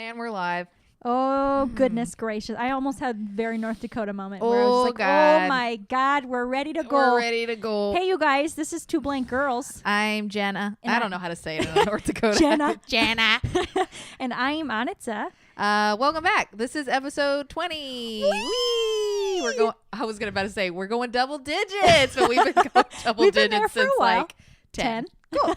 And we're live. Oh, goodness gracious. I almost had very North Dakota moment where I Oh, was like, God. oh my God, we're ready to go. We're ready to go. Hey, you guys, this is Two Blank Girls. I'm Jenna. And I don't know how to say it in North Dakota. Jenna. Jenna. And I'm Annitsa. Welcome back. This is episode 20. Whee! We're going. I was about to say we're going double digits, but we've been going double We've been there digits for a since while. like 10. Go.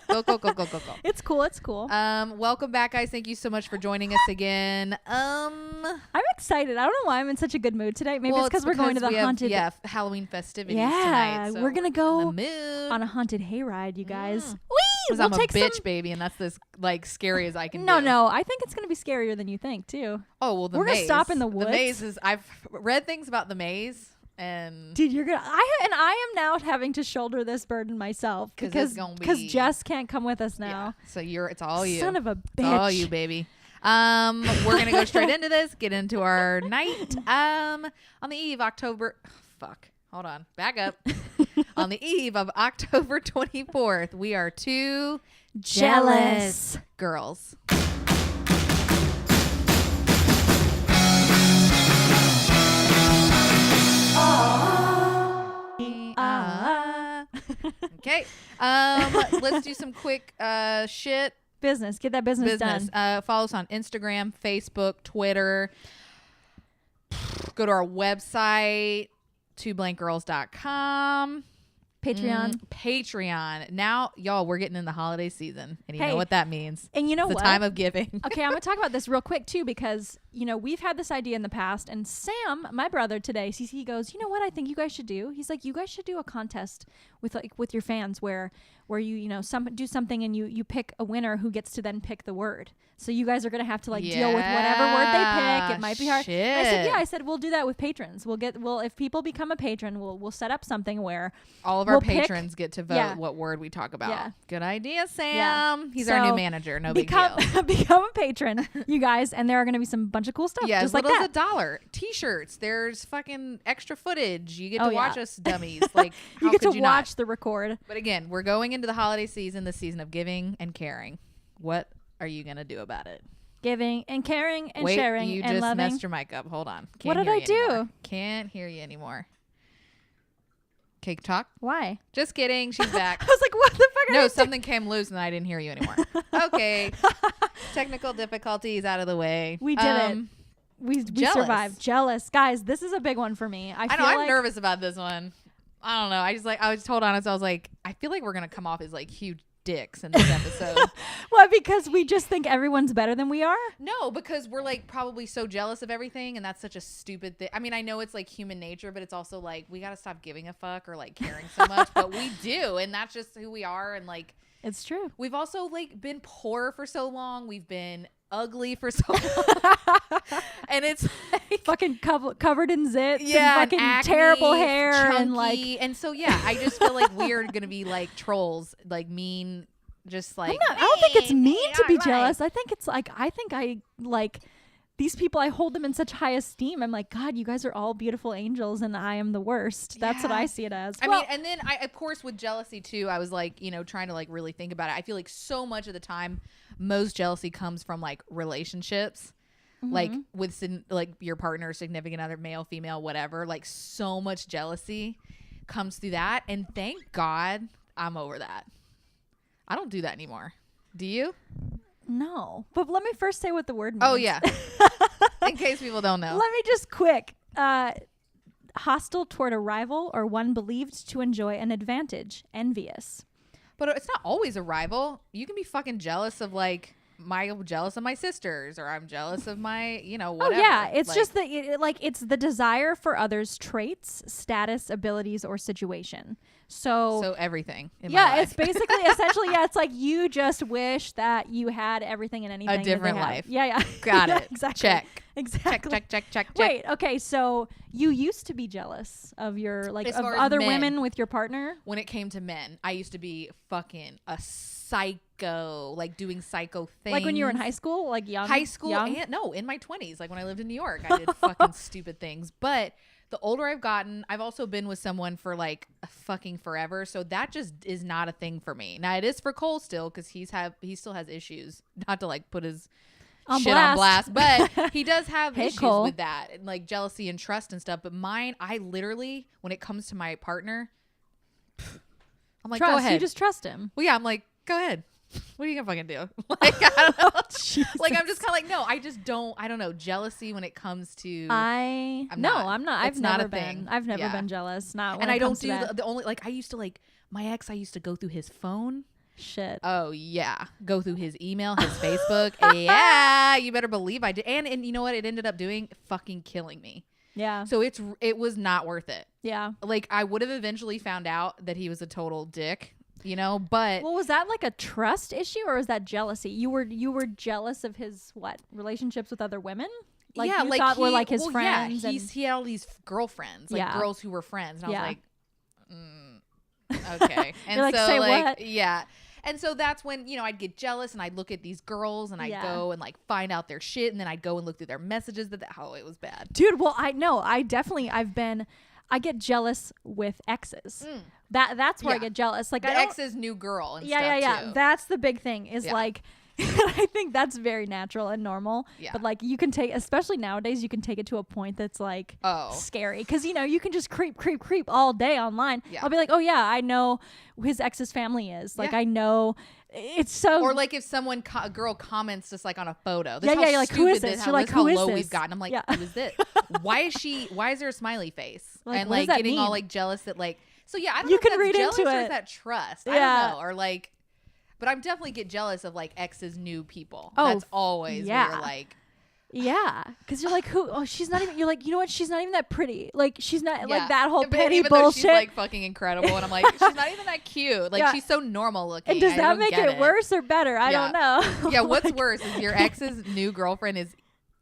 It's cool. It's cool. Welcome back, guys. Thank you so much for joining us again. I'm excited. I don't know why I'm in such a good mood today. Maybe it's because we're going to the haunted. Halloween festivities tonight. So we're gonna go in the mood. on a haunted hayride, you guys. Whee! Because I'm a bitch baby, and that's as like scary as I can do. No. I think it's gonna be scarier than you think too. Oh well, we're gonna stop in the woods. The maze is. I've read things about the maze. And dude, I am now having to shoulder this burden myself because Jess can't come with us now. Yeah. So it's all you. Son of a bitch. It's all you, baby. We're gonna go straight into this. Get into our night. On the eve October. Fuck. Hold on. Back up. On the eve of October 24th, we are two jealous girls. Okay. Let's do some quick shit. Business. Get that business done. Follow us on Instagram, Facebook, Twitter. Go to our website, twoblankgirls.com. Patreon. Now, y'all, we're getting in the holiday season, and you know what that means. And you know it's what? The time of giving. Okay, I'm gonna talk about this real quick too, because we've had this idea in the past, and Sam, my brother today, he goes, you know what I think you guys should do? He's like, you guys should do a contest with your fans where you do something and you pick a winner who gets to then pick the word. So you guys are gonna have to deal with whatever word they pick. It might be hard. And I said we'll do that with patrons. If people become a patron, we'll set up something where all of our patrons get to vote what word we talk about. Yeah. Good idea, Sam. Yeah. He's our new manager. No big deal. Become a patron, you guys, and there are gonna be some bunch of cool stuff. Yeah, just as little like as $1. T-shirts. There's fucking extra footage. You get to watch us dummies. Like you get to watch the record. But again, we're going into the holiday season, the season of giving and caring. What are you gonna do about it? Giving and caring and sharing you and just loving. messed your mic up. Hold on. What did I do? Anymore. Can't hear you anymore. Okay, talk. Why? Just kidding. She's back. I was like, what the fuck? No, something came loose and I didn't hear you anymore. Okay. Technical difficulties out of the way. We did it. We survived. Jealous. Guys, this is a big one for me. I know I'm nervous about this one. I don't know. I was told honest. I was like, I feel like we're going to come off as like huge dicks in this episode. What, because we just think everyone's better than we are? No, because we're like probably so jealous of everything, and that's such a stupid thing. I mean, I know it's like human nature, but it's also like we gotta stop giving a fuck or like caring so much, but we do, and that's just who we are. And like, it's true. We've also like been poor for so long. We've been ugly for so long. And it's like fucking covered in zits and fucking acne, terrible hair, chunky, and so I just feel like we're gonna be like trolls, like mean, just like I don't think it's mean to be jealous. I think it's like I like these people. I hold them in such high esteem. I'm like, God, you guys are all beautiful angels and I am the worst. That's what I see it as. I mean, and then of course with jealousy too, I was like, trying to like really think about it. I feel like so much of the time most jealousy comes from like relationships. Like with like your partner, significant other, male, female, whatever, like so much jealousy comes through that. And thank God I'm over that. I don't do that anymore. Do you? No. But let me first say what the word means. Oh, yeah. In case people don't know. Let me just quick. Hostile toward a rival or one believed to enjoy an advantage. Envious. But it's not always a rival. You can be fucking jealous of like... I'm jealous of my sisters, or I'm jealous of my, whatever. Oh yeah, it's like, just that it's the desire for others' traits, status, abilities, or situation. So everything. In my life. It's basically essentially it's like you just wish that you had everything and anything. A different life. Yeah. Got it. Exactly. Check. Exactly. Check. Wait. Okay. So you used to be jealous of your of other women with your partner. When it came to men, I used to be fucking a psycho, like doing psycho things. Like when you were in high school, like young. High school, and no, in my 20s, like when I lived in New York, I did fucking stupid things. But the older I've gotten, I've also been with someone for like fucking forever, so that just is not a thing for me. Now it is for Cole still, because he still has issues. Not to like put his on blast. But he does have Hey, issues Cole. with that, and like jealousy and trust and stuff. But mine, I literally, when it comes to my partner, I'm like, go ahead. You just trust him. Well, yeah, I'm like, go ahead. What are you gonna fucking do? Like, I don't know. Like, I'm just kind of like, no, I just don't. I don't know. Jealousy when it comes to. I'm not. I've never been. I've never been jealous. Not when and it I don't comes to do that. the only like I used to like my ex. I used to go through his phone. Shit. Oh yeah, go through his email, his Facebook. Yeah, you better believe I did. And you know what? It ended up doing fucking killing me. Yeah. So it was not worth it. Yeah. Like I would have eventually found out that he was a total dick. You know, but well, was that like a trust issue or was that jealousy? You were jealous of his relationships with other women? Like yeah, you like thought were like his friends. friends. Yeah, he had all these girlfriends, like Yeah. girls who were friends, and I Yeah. was like, okay. And You're like, so say like, what? yeah. And so that's when, you know, I'd get jealous and I'd look at these girls and I'd go and like find out their shit, and then I'd go and look through their messages. Oh, it was bad, dude. Well, I get jealous with exes. That's where I get jealous. Like the ex's new girl and stuff too. That's the big thing is like, I think that's very natural and normal. Yeah. But like you can take, especially nowadays, you can take it to a point that's like scary. Because, you know, you can just creep all day online. Yeah. I'll be like, oh yeah, I know who his ex's family is. Like I know. It's so. Or like if a girl comments just like on a photo. You're like, who is this? You're like, who is this? How low we've gotten. I'm like, who is this? Why is there a smiley face? Like, and like getting all like jealous that like, so yeah, I don't you know can if read that's jealous into or it. Is that trust? I don't know. Or like, but I'm definitely get jealous of like ex's new people. Oh, that's always where you're like. Yeah, because you're like, who? Oh, she's not even. You're like, you know what? She's not even that pretty. Like, she's not like that whole petty even bullshit. Though she's like fucking incredible, and I'm like, she's not even that cute. Like, she's so normal looking. And does that make it worse or better? I don't know. Yeah, what's worse is your ex's new girlfriend is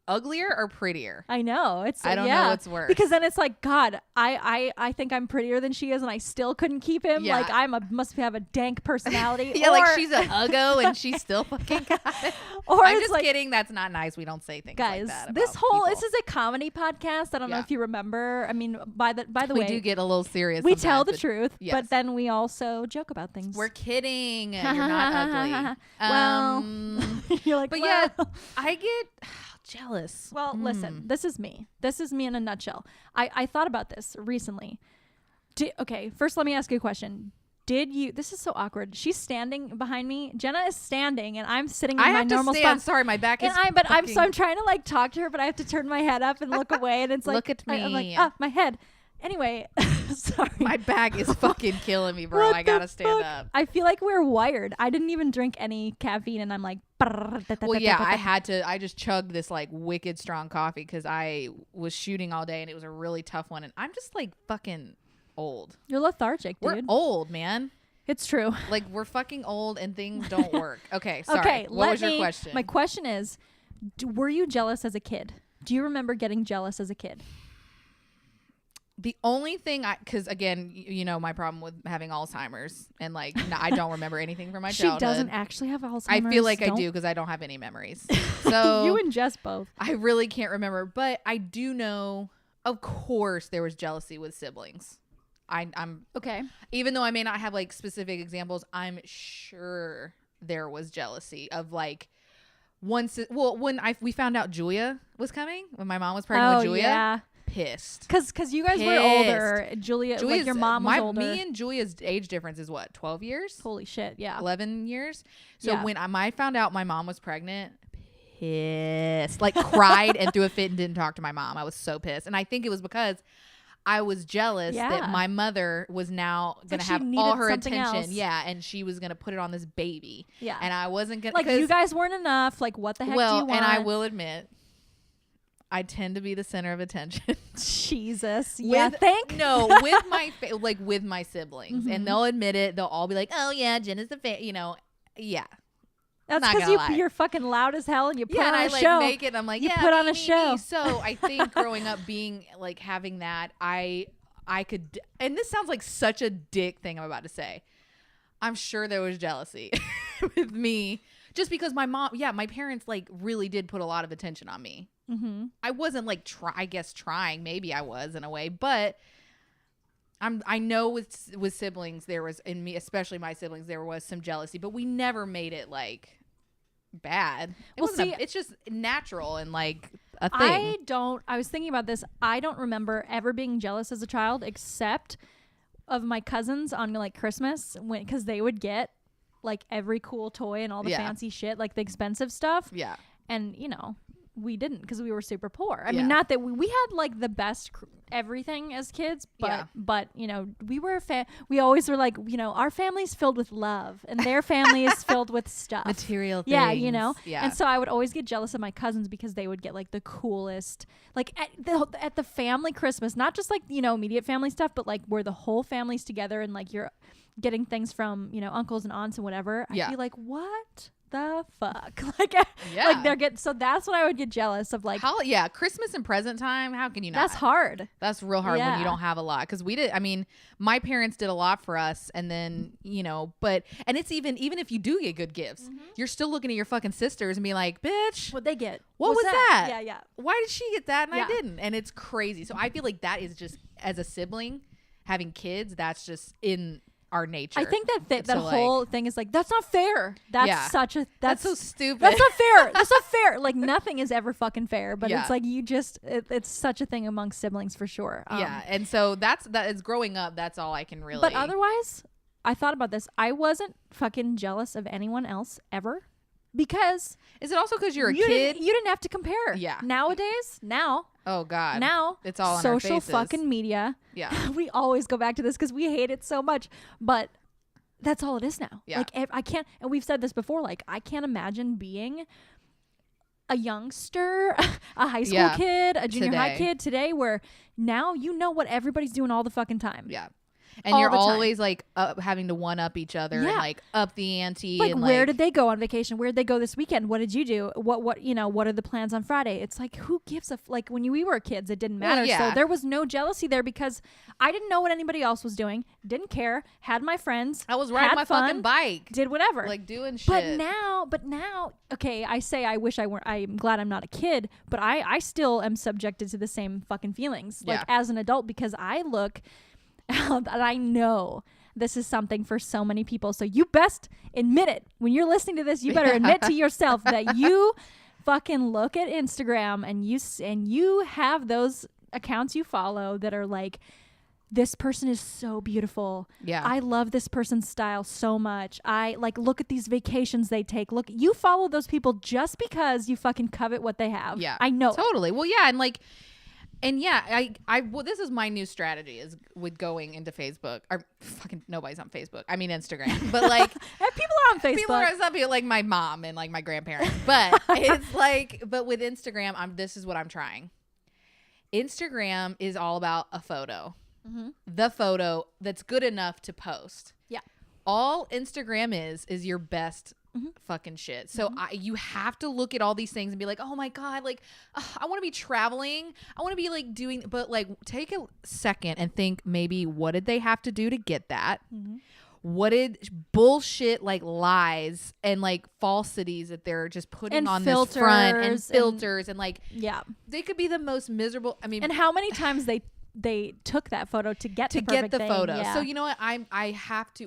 uglier or prettier? I know. I don't know what's worse. Because then it's like, God, I think I'm prettier than she is, and I still couldn't keep him. Yeah. Like must have a dank personality. Yeah, like she's an uggo and she still fucking got it. Or I'm just kidding. That's not nice. We don't say things guys, like that. This is a comedy podcast. I don't know if you remember. I mean, by the way, we do get a little serious. We tell the truth, but then we also joke about things. We're kidding. You're not ugly. Well, you're like, but yeah, I get jealous. Well, listen, this is me in a nutshell. I thought about this recently. Okay, first let me ask you a question. This is so awkward. She's standing behind me. Jenna is standing and I'm sitting in my normal spot. Sorry, my back is I'm trying to like talk to her, but I have to turn my head up and look away, and it's like, look at me. I'm like, my head. Anyway, sorry. My back is fucking killing me, bro. I gotta stand up. I feel like we're wired. I didn't even drink any caffeine, and I'm like, well, yeah, I just chugged this like wicked strong coffee because I was shooting all day and it was a really tough one, and I'm just like fucking old. You're lethargic, dude. We're old, man. It's true. Like, we're fucking old and things don't work. Okay, sorry. Okay, what was your question? My question is, were you jealous as a kid? Do you remember getting jealous as a kid? The only thing because again, you know, my problem with having Alzheimer's and like, I don't remember anything from my childhood. She doesn't actually have Alzheimer's. I feel like I do because I don't have any memories. So you and Jess both. I really can't remember, but I do know, of course, there was jealousy with siblings. I'm okay. Even though I may not have like specific examples, I'm sure there was jealousy of like when we found out Julia was coming, when my mom was pregnant with Julia. Yeah. Pissed. Cause you guys were older. Julia's like your mom was older. Me and Julia's age difference is what, 12 years? Holy shit, yeah. 11 years. So when I found out my mom was pregnant, pissed. Like cried and threw a fit and didn't talk to my mom. I was so pissed. And I think it was because I was jealous that my mother was now going to have all her attention. Else. Yeah. And she was going to put it on this baby. Yeah. And I wasn't going to. Like, you guys weren't enough. Like, what the heck do you want? And I will admit, I tend to be the center of attention. Jesus. With my siblings. And they'll admit it. They'll all be like, oh yeah, Jen is the yeah. That's because you're fucking loud as hell and you put on a show. Make it. I'm like, put on a show. So I think growing up being like having that, I could, and this sounds like such a dick thing I'm about to say. I'm sure there was jealousy with me just because my parents like really did put a lot of attention on me. Mm-hmm. I wasn't like trying. Maybe I was in a way, but I know with siblings there was, in me, especially my siblings, there was some jealousy, but we never made it like bad. It's just natural and like a thing. I was thinking about this. I don't remember ever being jealous as a child except of my cousins on like Christmas because they would get like every cool toy and all the fancy shit, like the expensive stuff. Yeah. And we didn't because we were super poor. I mean, not that we had like the best everything as kids, but we were we always were like, our family's filled with love and their family is filled with stuff, material things. Yeah. And so I would always get jealous of my cousins because they would get like the coolest, like at the family Christmas, not just like immediate family stuff, but like where the whole family's together and like you're getting things from uncles and aunts and whatever. I'd be like, what the fuck? Like they're getting, so that's what I would get jealous of. Like, Christmas and present time, how can you not? That's hard. That's real hard when you don't have a lot, because my parents did a lot for us, and then and it's even if you do get good gifts, you're still looking at your fucking sisters and be like, bitch, what'd they get? What was that? Yeah Why did she get that and I didn't? And it's crazy. So I feel like that is just, as a sibling having kids, that's just in our nature. I think that whole thing is like, that's not fair. That's that's so stupid. That's not fair. That's not fair. Like nothing is ever fucking fair, but it's like it's such a thing among siblings for sure. And so that is growing up. That's all I can really. But otherwise, I thought about this. I wasn't fucking jealous of anyone else ever. Because is it also because you're a kid? You didn't have to compare. Yeah. Nowadays, oh god, now it's all on social our faces. fucking media. Yeah. We always go back to this because we hate it so much, but that's all it is now. Yeah. Like I can't, and we've said this before. Like I can't imagine being a youngster, a high school kid, a junior high kid today, where now what everybody's doing all the fucking time. Yeah. And you're always like having to one up each other and like up the ante. Like, and where did they go on vacation? Where did they go this weekend? What did you do? What are the plans on Friday? It's like, who gives like when we were kids, it didn't matter. So there was no jealousy there because I didn't know what anybody else was doing. Didn't care. Had my friends. I was riding my fucking bike. Did whatever. Like doing shit. But now, okay, I say I wish I weren't. I'm glad I'm not a kid, but I still am subjected to the same fucking feelings. Like as an adult, because I look and I know this is something for so many people. So you best admit it. When you're listening to this, you better admit to yourself that you fucking look at Instagram and you have those accounts you follow that are like, this person is so beautiful. Yeah. I love this person's style so much. I like, look at these vacations they take. Look, you follow those people just because you fucking covet what they have. Yeah. I know. Totally. Well, yeah. And well, this is my new strategy is with going into Facebook. Or fucking nobody's on Facebook. I mean Instagram. But like people are on Facebook. People are some people like my mom and like my grandparents. But it's like, but with Instagram, this is what I'm trying. Instagram is all about a photo. Mm-hmm. The photo that's good enough to post. Yeah. All Instagram is your best fucking shit. So you have to look at all these things and be like, oh my god, like I want to be traveling, I want to be like doing, but like take a second and think, maybe what did they have to do to get that? What did bullshit like lies and like falsities that they're just putting and on filters, this front and filters and like they could be the most miserable. I mean, and how many times they took that photo to get the photo. Yeah. So you know what,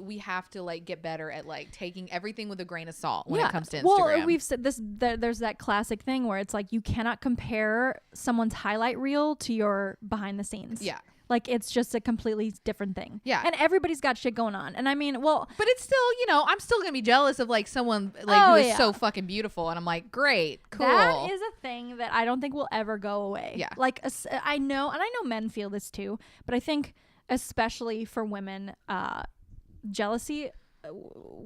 we have to like get better at like taking everything with a grain of salt when it comes to Instagram. Well, we've said this, there's that classic thing where it's like you cannot compare someone's highlight reel to your behind the scenes. Yeah. Like it's just a completely different thing. Yeah. And everybody's got shit going on. And I mean, well, but it's still, I'm still going to be jealous of like someone like who is so fucking beautiful. And I'm like, great, cool. That is a thing that I don't think will ever go away. Yeah. Like I know men feel this too, but I think especially for women, jealousy,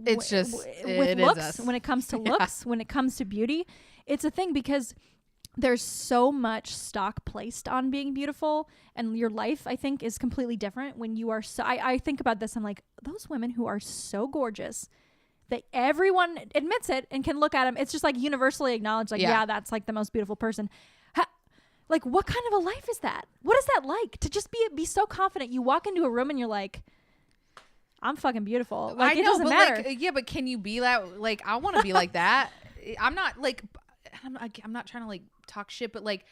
it's just with looks, when it comes to looks, when it comes to beauty, it's a thing because there's so much stock placed on being beautiful, and your life, I think, is completely different when you are so. I think about this. I'm like, those women who are so gorgeous that everyone admits it and can look at them. It's just like universally acknowledged. Like, yeah that's like the most beautiful person. Like, what kind of a life is that? What is that like to just be so confident? You walk into a room and you're like, I'm fucking beautiful. Like, it doesn't matter. Like, but can you be that? Like, I want to be like that. I'm not trying to like talk shit, but like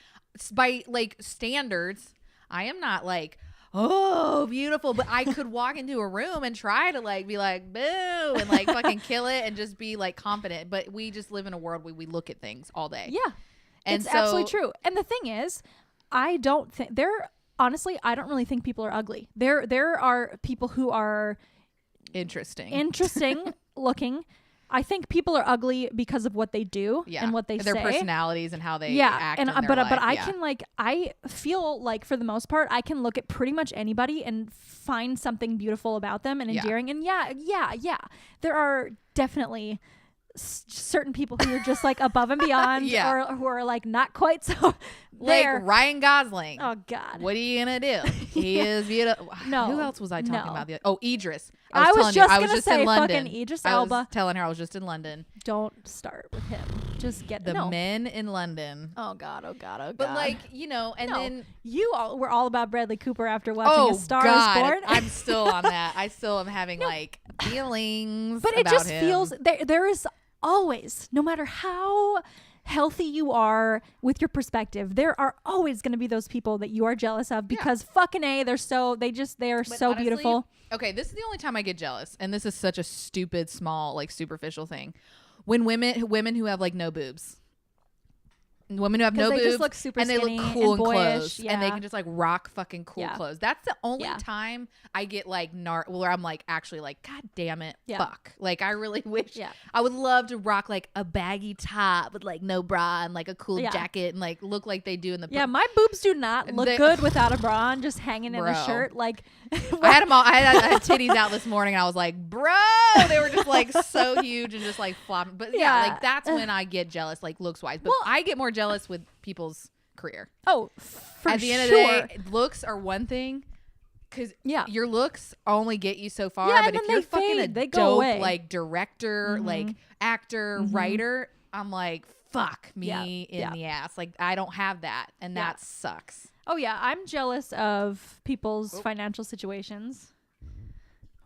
by like standards, I am not like, oh, beautiful. But I could walk into a room and try to like be like, boo, and like fucking kill it and just be like confident. But we just live in a world where we look at things all day. Yeah. And it's absolutely true. And the thing is, I don't think honestly, I don't really think people are ugly. There are people who are interesting looking. I think people are ugly because of what they do and what they their say. personalities and how they act. And in their but life. I can like, I feel like for the most part, I can look at pretty much anybody and find something beautiful about them and endearing. And there are definitely certain people who are just like above and beyond or who are like not quite so there. Like Ryan Gosling. Oh God. What are you gonna do? He is beautiful. No. Who else was I talking about? Idris. I was just in London. Fucking Idris Elba. I was telling her I was just in London. Don't start with him. Just get the men in London. Oh God. But like, and then we're all about Bradley Cooper after watching A Star Is Born. I'm still on that. I still am having like feelings. But it just feels there is always, no matter how healthy you are with your perspective, there are always going to be those people that you are jealous of because fucking A, they are so honestly, beautiful. Okay, this is the only time I get jealous, and this is such a stupid, small, like superficial thing. When women who have like no boobs. Women who have no boobs just look super and they skinny look cool and in boyish, clothes and they can just like rock fucking cool clothes. That's the only time I get like where I'm like actually like, God damn it, fuck. Like I really wish I would love to rock like a baggy top with like no bra and like a cool jacket and like look like they do in the my boobs do not look good without a bra on, just hanging in a shirt. Like I had them all. I had titties out this morning and I was like, bro, they were just like so huge and just like flopping. But like that's when I get jealous, like looks wise. But I get more jealous with people's career. Oh, for at the end of the day, looks are one thing because your looks only get you so far. But if you're fucking a dope like director, like actor, writer, I'm like, fuck me in the ass. Like I don't have that, and that sucks. Oh yeah, I'm jealous of people's financial situations.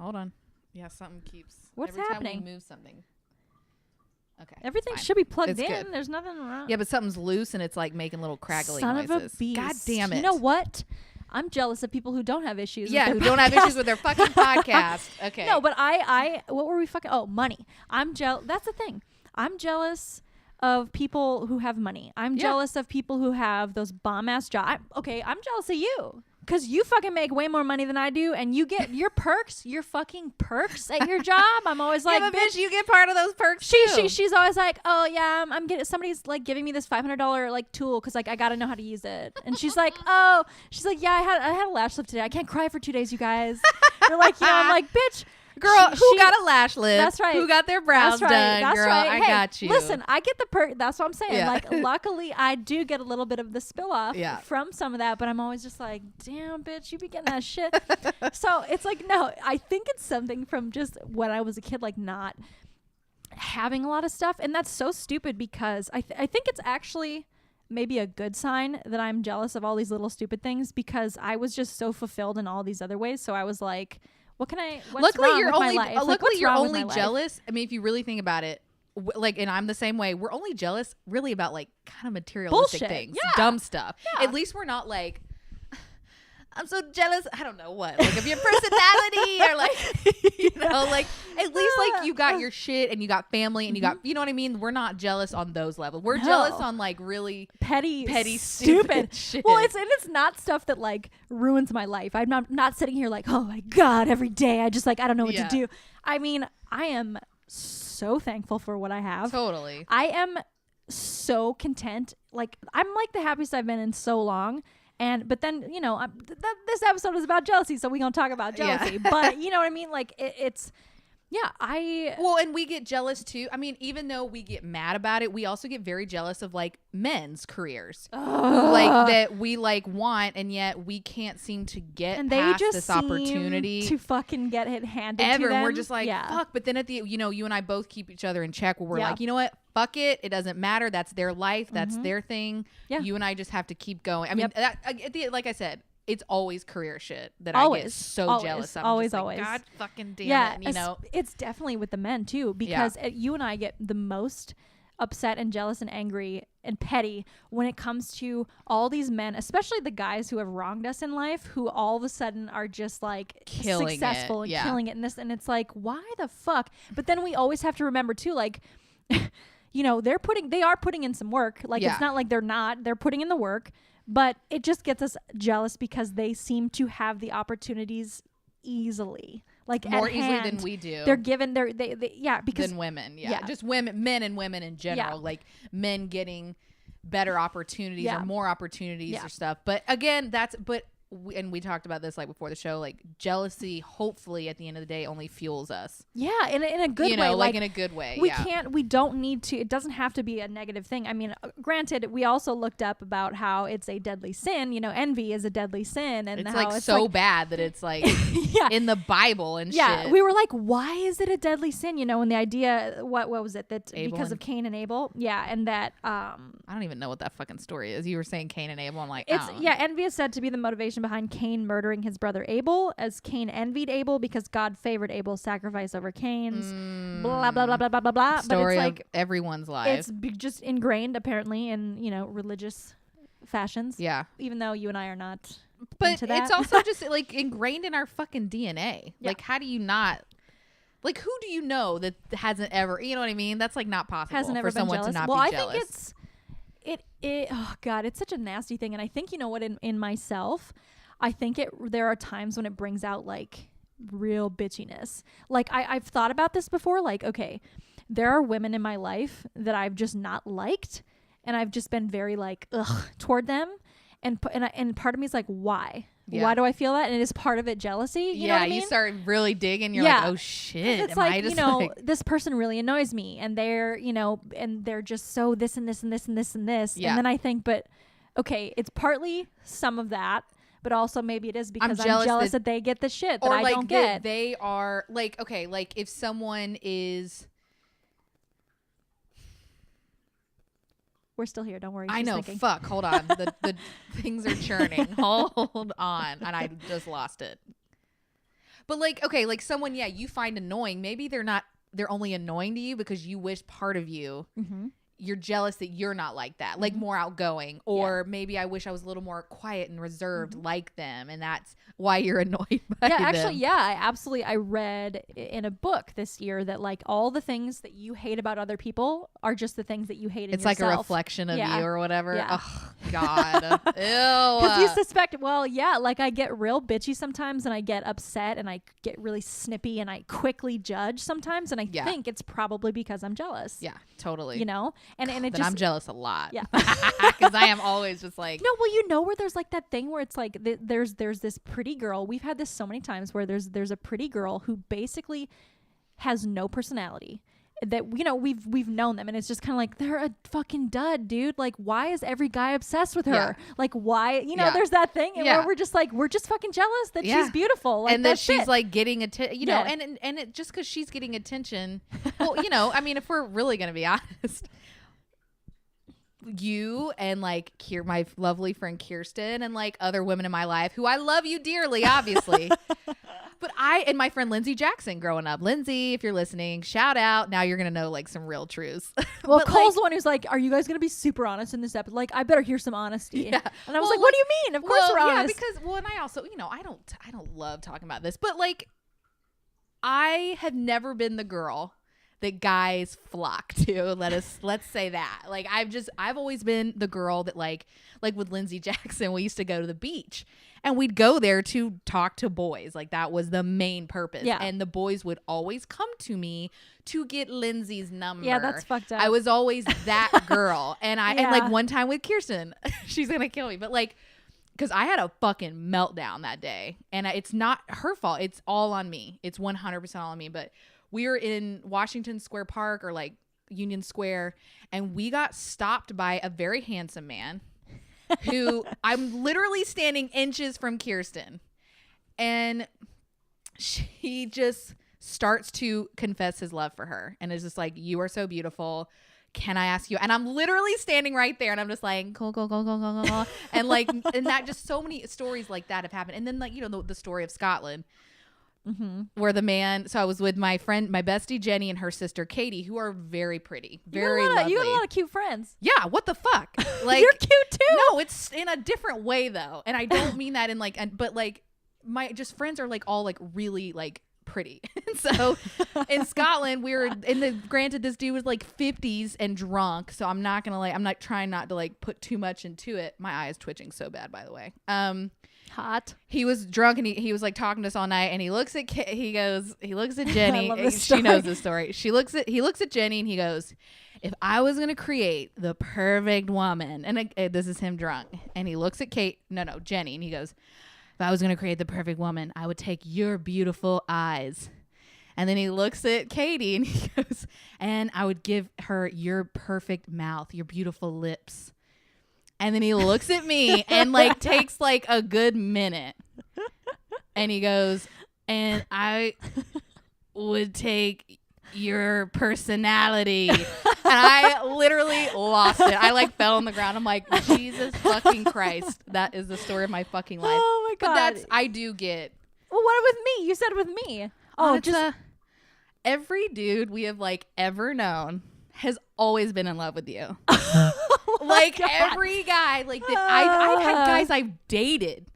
Hold on. Yeah, something keeps. What's every happening? Time we move something. Okay. Everything should be plugged in. Good. There's nothing wrong. Yeah, but something's loose and it's like making little craggly noises. Son of a beast. God damn it. You know what? I'm jealous of people who don't have issues. Yeah, with who their don't have issues with their fucking podcast. Okay. No, but I what were we fucking? Oh, money. I'm jealous. That's the thing. I'm jealous of people who have money. I'm jealous of people who have those bomb ass jobs. Okay, I'm jealous of you. Because you fucking make way more money than I do, and you get your perks, your fucking perks at your job. I'm always like, bitch, you get part of those perks too. She's always like, oh yeah, I'm getting, somebody's like giving me this $500 like tool because like I gotta know how to use it. And she's like, yeah, I had a lash lift today. I can't cry for 2 days, you guys. They're like, I'm like, bitch. Girl, who got a lash lift? That's right. Who got their brows done? That's girl, right. I hey, got you. Listen, I get the perk. That's what I'm saying. Yeah. Like, luckily, I do get a little bit of the spill off from some of that, but I'm always just like, damn, bitch, you be getting that shit. So it's like, no, I think it's something from just when I was a kid, like not having a lot of stuff. And that's so stupid because I think it's actually maybe a good sign that I'm jealous of all these little stupid things because I was just so fulfilled in all these other ways. So I was like, what's luckily wrong you're with only my life? luckily you're only jealous. I mean, if you really think about it, like, and I'm the same way. We're only jealous really about like kind of materialistic things, dumb stuff. Yeah. At least we're not like, I'm so jealous. I don't know what, like of your personality or like, you know, like at least like you got your shit and you got family and you got, you know what I mean? We're not jealous on those levels. We're jealous on like really petty, stupid shit. Well, it's not stuff that like ruins my life. I'm not sitting here like, oh my God, every day I just like, I don't know what to do. I mean, I am so thankful for what I have. Totally. I am so content. Like I'm like the happiest I've been in so long. But then, you know, this episode is about jealousy, so we're going to talk about jealousy. But you know what I mean? Like, well, and we get jealous too. I mean, even though we get mad about it, we also get very jealous of like men's careers, like that we like want, and yet we can't seem to get and past they just this opportunity to fucking get it handed ever. to them. And we're just like, fuck. But then at the, you know, you and I both keep each other in check where we're like, you know what? Fuck it. It doesn't matter. That's their life. That's their thing. Yeah. You and I just have to keep going. I mean, like I said, it's always career shit that I get so jealous of. Always. God fucking damn it. You know, it's definitely with the men too, because you and I get the most upset and jealous and angry and petty when it comes to all these men, especially the guys who have wronged us in life, who all of a sudden are just like Killing successful it. and killing it in this. And it's like, why the fuck? But then we always have to remember too, like, you know, they are putting in some work. Like, it's not like they're putting in the work, but it just gets us jealous because they seem to have the opportunities easily. Like more at easily hand. than we do. They're given because than women. Just women, men and women in general. Like men getting better opportunities or more opportunities or stuff. But again, and we talked about this like before the show, like jealousy hopefully at the end of the day only fuels us. In a good way. You know, like in a good way. We don't need to, it doesn't have to be a negative thing. I mean, granted, we also looked up about how it's a deadly sin. You know, envy is a deadly sin. And it's how like it's so like, bad that it's like in the Bible and shit. We were like, why is it a deadly sin? You know, and the idea, what was it? That Abel because of Cain and Abel. Yeah. And that, I don't even know what that fucking story is. You were saying Cain and Abel. I'm like, envy is said to be the motivation behind Cain murdering his brother Abel, as Cain envied Abel because God favored Abel's sacrifice over Cain's. Blah blah blah blah blah blah blah. Story but it's like of everyone's life. It's just ingrained apparently in, you know, religious fashions. Yeah. Even though you and I are not. But into that. it's also just like ingrained in our fucking DNA. Yeah. Like, how do you not? Like, who do you know that hasn't ever? You know what I mean? That's like not possible hasn't ever for been someone jealous. to not well, be I jealous. think oh God, it's such a nasty thing. And I think, you know what, in myself, I think there are times when it brings out like real bitchiness. Like I've thought about this before. Like, okay, there are women in my life that I've just not liked, and I've just been very like ugh toward them, and part of me is like, why? Yeah. Why do I feel that? And it is part of it jealousy. You know what I mean? You start really digging. You're like, oh shit. It's like, you know, this person really annoys me, and they're, you know, and they're just so this and this and this and this and this. Yeah. And then I think, but okay, it's partly some of that, but also maybe it is because I'm jealous that they get the shit that I don't get. They are like, okay, like if someone is. We're still here. Don't worry. I know. Thinking. Fuck. Hold on. The things are churning. Hold on. And I just lost it. But like, okay, like someone, you find annoying. Maybe they're only annoying to you because you wish part of you, you're jealous that you're not like that, like more outgoing. Or maybe I wish I was a little more quiet and reserved like them. And that's why you're annoyed by them. Actually, I read in a book this year that like all the things that you hate about other people are just the things that you hate in yourself. It's like a reflection of you or whatever. Yeah. Oh, God. Ew. Because you suspect, like I get real bitchy sometimes, and I get upset, and I get really snippy, and I quickly judge sometimes, and I think it's probably because I'm jealous. Yeah, totally. You know? And it just, I'm jealous a lot. Yeah. Because I am always just like. No, well, you know where there's like that thing where it's like there's this pretty girl. We've had this so many times where there's a pretty girl who basically has no personality. That, you know, we've known them, and it's just kind of like, they're a fucking dud, dude. Like, why is every guy obsessed with her? Yeah. Like, why? You know, there's that thing where we're just like, we're just fucking jealous that she's beautiful, like, and that she's like getting attention. You know, and it just because she's getting attention. Well, you know, I mean, if we're really gonna be honest. You and like my lovely friend Kirsten and like other women in my life who I love you dearly, obviously. But and my friend Lindsay Jackson growing up. Lindsay, if you're listening, shout out. Now you're going to know like some real truths. Well, Cole's the one who's like, are you guys going to be super honest in this episode? Like, I better hear some honesty. Yeah. And I was like, what do you mean? Of course we're honest. Yeah, because, and I also, you know, I don't love talking about this, but like, I have never been the girl that guys flock to. Let's say that. Like, I've always been the girl that like with Lindsay Jackson, we used to go to the beach and we'd go there to talk to boys. Like, that was the main purpose. Yeah. And the boys would always come to me to get Lindsay's number. Yeah, that's fucked up. I was always that girl. And and like one time with Kirsten, she's going to kill me. But like, because I had a fucking meltdown that day, and it's not her fault. It's all on me. It's 100% all on me. But we were in Washington Square Park or like Union Square, and we got stopped by a very handsome man who I'm literally standing inches from Kirsten. And she just starts to confess his love for her. And is just like, you are so beautiful. Can I ask you? And I'm literally standing right there, and I'm just like, cool. And like, and that just so many stories like that have happened. And then like, you know, the story of Scotland. where the man, so I was with my bestie Jenny and her sister Katie, who are very pretty, very lovely. You got a lot of cute friends. Yeah, what the fuck? Like, you're cute too. No, it's in a different way though, and I don't mean that in like, but like my just friends are like all like really like pretty. And so in Scotland we were granted this dude was like 50s and drunk, so I'm not trying not to like put too much into it. My eye is twitching so bad, by the way. Hot. He was drunk and he was like talking to us all night, and he looks at Jenny. I love She knows this story. He looks at Jenny and he goes, if I was gonna create the perfect woman, and this is him drunk, and he looks at Jenny, and he goes, if I was going to create the perfect woman, I would take your beautiful eyes. And then he looks at Katie and he goes, and I would give her your perfect mouth, your beautiful lips. And then he looks at me and like takes like a good minute. And he goes, and I would take your personality. And I literally lost it. I like fell on the ground. I'm like, Jesus fucking Christ. That is the story of my fucking life. Oh my God. But I do get. Well, what with me? You said with me. Oh, just every dude we have like ever known has always been in love with you. Like every guy like that. I've had guys I've dated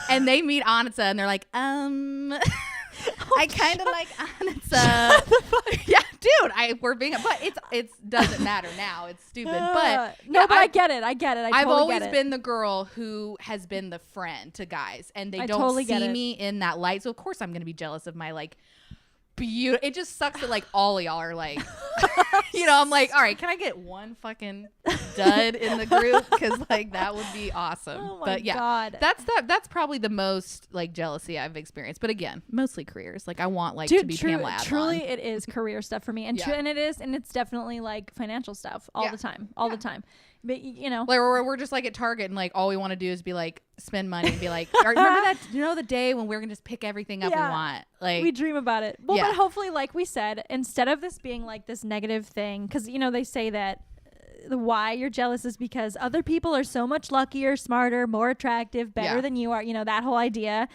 and they meet Annitsa and they're like, I kind of like Annitsa. Yeah, dude. But it doesn't matter now. It's stupid. But no, but I get it. I totally I've always been the girl who has been the friend to guys, and they don't totally see me in that light. So of course I'm gonna be jealous of my like beautiful. It just sucks that like all of y'all are like, you know. I'm like, all right, can I get one fucking dud in the group? Because like that would be awesome. Oh my but yeah, God. That's probably the most like jealousy I've experienced. But again, mostly careers. Like I want like to be Pamela Adlon. Truly, it is career stuff for me, and it's definitely like financial stuff all the time. But you know, like we're just like at Target and like all we want to do is be like spend money and be like, remember that? You know the day when we're gonna just pick everything up we want. Like we dream about it. Well, but hopefully, like we said, instead of this being like this negative thing, because you know they say that the why you're jealous is because other people are so much luckier, smarter, more attractive, better than you are. You know that whole idea.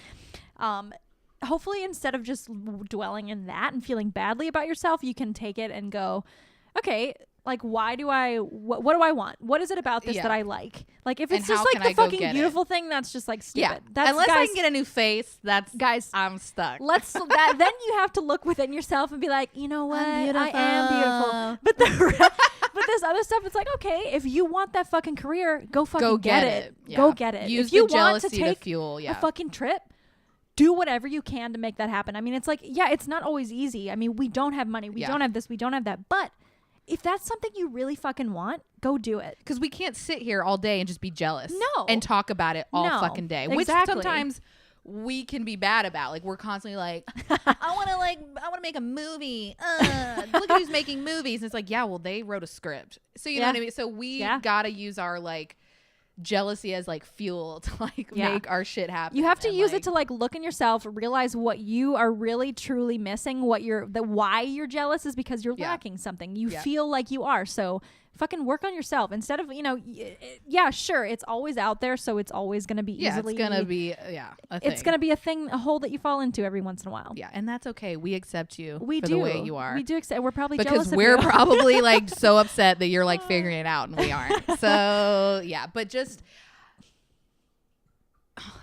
Hopefully, instead of just dwelling in that and feeling badly about yourself, you can take it and go, okay. Like, why do what do I want? What is it about this that I like? Like, if it's just like the fucking beautiful thing, that's just like stupid. Yeah. That's, unless I can get a new face, I'm stuck. Then you have to look within yourself and be like, you know what? I am beautiful. But this other stuff, it's like, okay, if you want that fucking career, go fucking get it. Yeah. Go get it. Use if you the jealousy want to take fuel, a fucking trip, do whatever you can to make that happen. I mean, it's like, it's not always easy. I mean, we don't have money. We don't have this. We don't have that. But if that's something you really fucking want, go do it. Because we can't sit here all day and just be jealous. No. And talk about it all fucking day. Exactly. Which sometimes we can be bad about. Like we're constantly like, I want to make a movie. Look at who's making movies. And it's like, yeah, well, they wrote a script. So you know what I mean? So we gotta use our like jealousy as like fuel to like make our shit happen. You have to use it to like look in yourself, realize what you are really truly missing, why you're jealous is because you're lacking something. You feel like you are. So fucking work on yourself instead of, you know, sure, it's always out there, so it's always going to be easily. It's going to be a thing. It's going to be a hole that you fall into every once in a while. Yeah, and that's okay. We accept you for the way you are. We do accept. We're probably because jealous of we're you. probably like so upset that you're like figuring it out and we aren't. So yeah, but just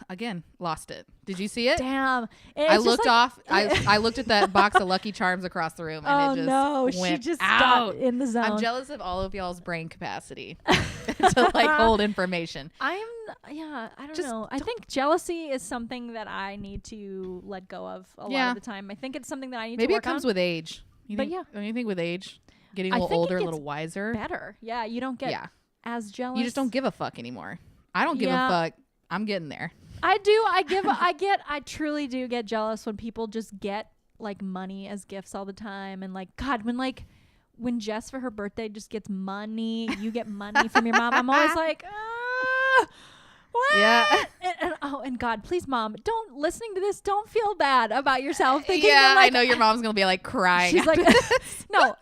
again, lost it. Did you see it? Damn. I looked off. I looked at that box of Lucky Charms across the room and it just went she just out. got in the zone. I'm jealous of all of y'all's brain capacity to like hold information. I don't know. I think jealousy is something that I need to let go of a lot of the time. I think it's something that I need to work on. Maybe it comes with age. Don't you think with age, getting a little older, a little wiser? Better. Yeah, you don't get as jealous. You just don't give a fuck anymore. I don't give a fuck. I'm getting there. I do. I truly do get jealous when people just get like money as gifts all the time. And like, God, when Jess for her birthday just gets money, you get money from your mom. I'm always like, what? Yeah. And God, please, Mom, listening to this, don't feel bad about yourself. Thinking I know your mom's going to be like crying. She's like, no,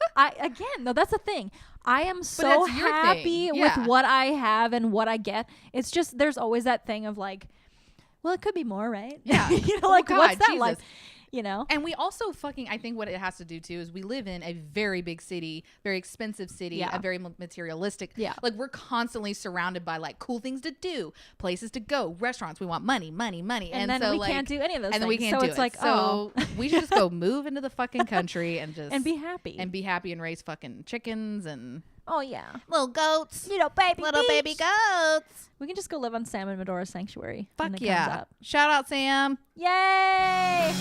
that's the thing. I am so happy with what I have and what I get. It's just, there's always that thing of like, well, it could be more, right? Yeah. You know, like, God, what's that Jesus. like? you know? And we also I think what it has to do too is we live in a very big city, very expensive city, a very materialistic. Yeah. Like we're constantly surrounded by like cool things to do, places to go, restaurants. We want money. And then so, we like, can't do any of those things. And then we can't so do it's it. like, so we should just go move into the fucking country and just. And be happy. And raise fucking chickens and. Oh, yeah. Little goats. Little baby goats. We can just go live on Sam and Medora's sanctuary. Fuck when it yeah. comes up. Shout out, Sam. Yay!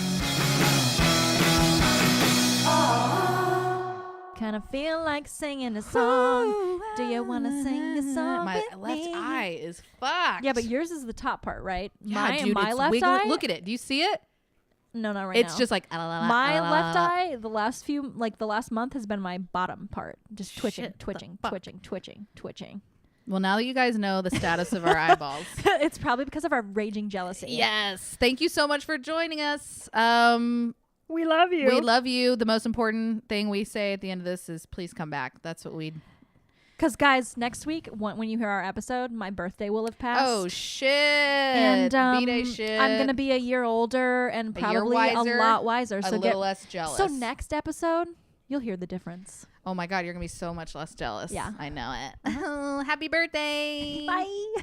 Kind of feel like singing a song. Do you want to sing a song My with left me? eye is fucked. Yeah, but yours is the top part, right? Yeah, dude, my it's left wiggling. eye. Look at it. Do you see it? No, not right now. It's just like my left eye. The last month has been my bottom part, just twitching, Shit, twitching. Well, now that you guys know the status of our eyeballs. It's probably because of our raging jealousy. Yes. Thank you so much for joining us. We love you. We love you. The most important thing we say at the end of this is please come back. That's what we'd. Because, guys, next week, when you hear our episode, my birthday will have passed. Oh, shit. And B-Day shit. I'm going to be a year older and probably a lot wiser. So a little less jealous. So next episode, you'll hear the difference. Oh, my God. You're going to be so much less jealous. Yeah. I know it. Happy birthday. Bye.